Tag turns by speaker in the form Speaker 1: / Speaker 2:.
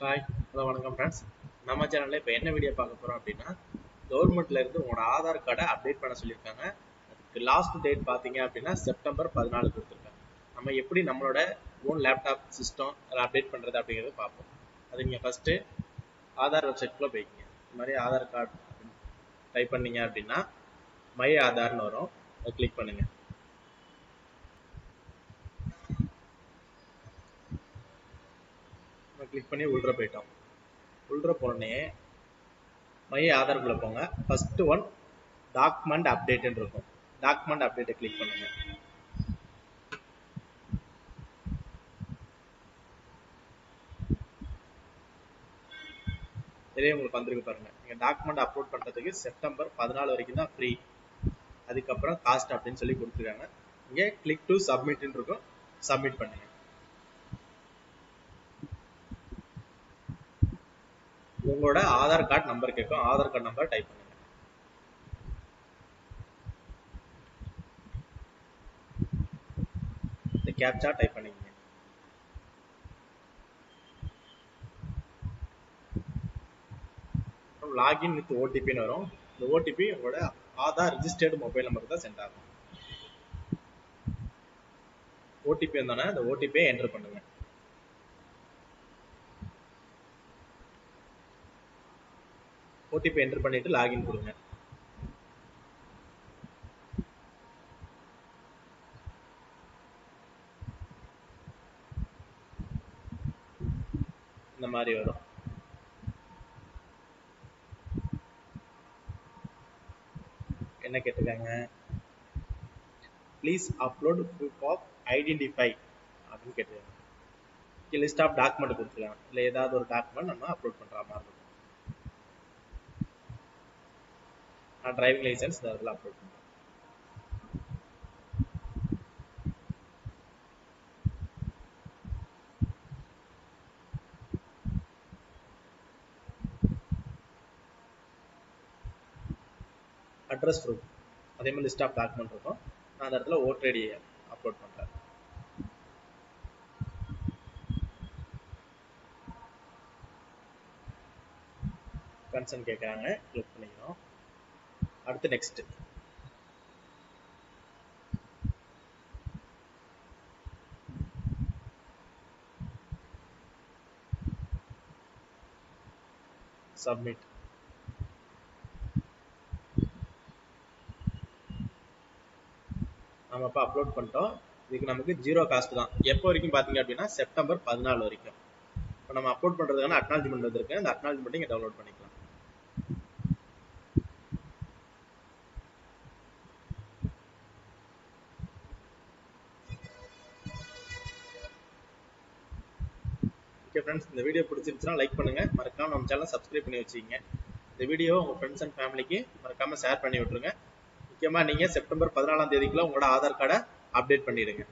Speaker 1: Hi hello வணக்கம் friends. நம்ம சேனலில் இப்போ என்ன வீடியோ பார்க்க போகிறோம் அப்படின்னா, கவர்மெண்ட்லேருந்து உங்களோட ஆதார் கார்டை அப்டேட் பண்ண சொல்லியிருக்காங்க. அதுக்கு லாஸ்ட் டேட் பார்த்தீங்க அப்படின்னா செப்டம்பர் 14 கொடுத்துருக்காங்க. நம்ம எப்படி நம்மளோட ஓன் லேப்டாப் சிஸ்டம் அதை அப்டேட் பண்ணுறது அப்படிங்கிறத பார்ப்போம். அது நீங்கள் ஃபஸ்ட்டு ஆதார் வெப்சைட்குள்ளே போய்க்கிங்க. இந்த மாதிரி ஆதார் கார்டு டைப் பண்ணீங்க அப்படின்னா மை ஆதார்னு வரும், அதை கிளிக் பண்ணுங்கள். கிளிக் பண்ணி உள்ள போயிட்டோம். உள்ள போனே மை ஆதார்க்குள்ள போங்க. ஃபர்ஸ்ட் ஒன் டாக்குமெண்ட் அப்டேட் இருக்கும். டாக்குமெண்ட் அப்டேட்டை கிளிக் பண்ணுங்க. இதே உங்களுக்கு வந்திருக்கு பாருங்க. நீங்க டாக்குமெண்ட் அப்லோட் பண்றதுக்கு செப்டம்பர் 14 வரைக்கும் தான் ஃப்ரீ. அதுக்கப்புறம் காஸ்ட் அப்படின்னு சொல்லி கொடுத்துருக்காங்க. இங்கே கிளிக் டு சப்மிட் இருக்கும், சப்மிட் பண்ணுங்க. உங்களோட ஆதார் கார்டு நம்பர் கேட்கும், ஆதார் கார்டு நம்பர் டைப் பண்ணுங்க. இந்த கேப்சா டைப் பண்ணிக்கங்க. லாகின் வித் ஓடிபின்னு வரும். இந்த ஓடிபி உங்களோட ஆதார் ரிஜிஸ்டர்டு மொபைல் நம்பருக்கு தான் சென்ட் ஆகும். ஓடிபி வந்தோன்னா இந்த ஓடிபியை என்டர் பண்ணுங்க. ஓடிபி என்டர் பண்ணிட்டு லாகின் கொடுங்க. இந்த மாதிரி வரும். என்ன கேட்டிருக்காங்க, please upload proof of identify அப்படின்னு கேட்டிருக்காங்க. லிஸ்ட் ஆஃப் டாக்குமெண்ட் கொடுத்துருக்காங்க. இல்லை ஏதாவது ஒரு டாக்குமெண்ட் நம்ம அப்லோட் பண்ணுற மாதிரி இருக்கும். நான் டிரைவிங் லைசன்ஸ் அதில் அப்லோட் பண்ணுறேன். அட்ரஸ் ப்ரூஃப் அதே மாதிரி லிஸ்ட் ஆஃப் டாக்குமெண்ட் இருக்கும். நான் அந்த இடத்துல ஓட்டர் ஐடி அப்லோட் பண்ணுறேன். கன்சர்ன் கேட்குறாங்க, கிளிக் பண்ணிக்கணும். அடுத்து நெக்ஸ்ட். சப்மிட். நம்ம இப்போ அப்லோட் பண்ணிட்டோம். இதுக்கு நமக்கு 0 காஸ்ட் தான். எப்போ வரைக்கும் பார்த்தீங்க அப்படின்னா செப்டம்பர் 14 வரைக்கும். இப்போ நம்ம அப்லோட் பண்ணுறதுக்கான அக்னாலஜ்மெண்ட் வந்திருக்கு. அந்த அக்னாலஜ்மெண்ட் இங்கே டவுன்லோட் பண்ணிக்கலாம். ஓகே ஃப்ரெண்ட்ஸ், இந்த வீடியோ பிடிச்சிருந்துச்சுன்னா லைக் பண்ணுங்க, மறக்காம நம்ம சேனலை சப்ஸ்கிரைப் பண்ணி வச்சுக்கோங்க. இந்த வீடியோ உங்கள் ஃப்ரெண்ட்ஸ் அண்ட் ஃபேமிலிக்கு மறக்காம ஷேர் பண்ணி விட்டுருங்க. முக்கியமாக நீங்கள் செப்டம்பர் 14 தேதிக்குள்ள உங்களோட ஆதார் கார்டை அப்டேட் பண்ணிடுங்க.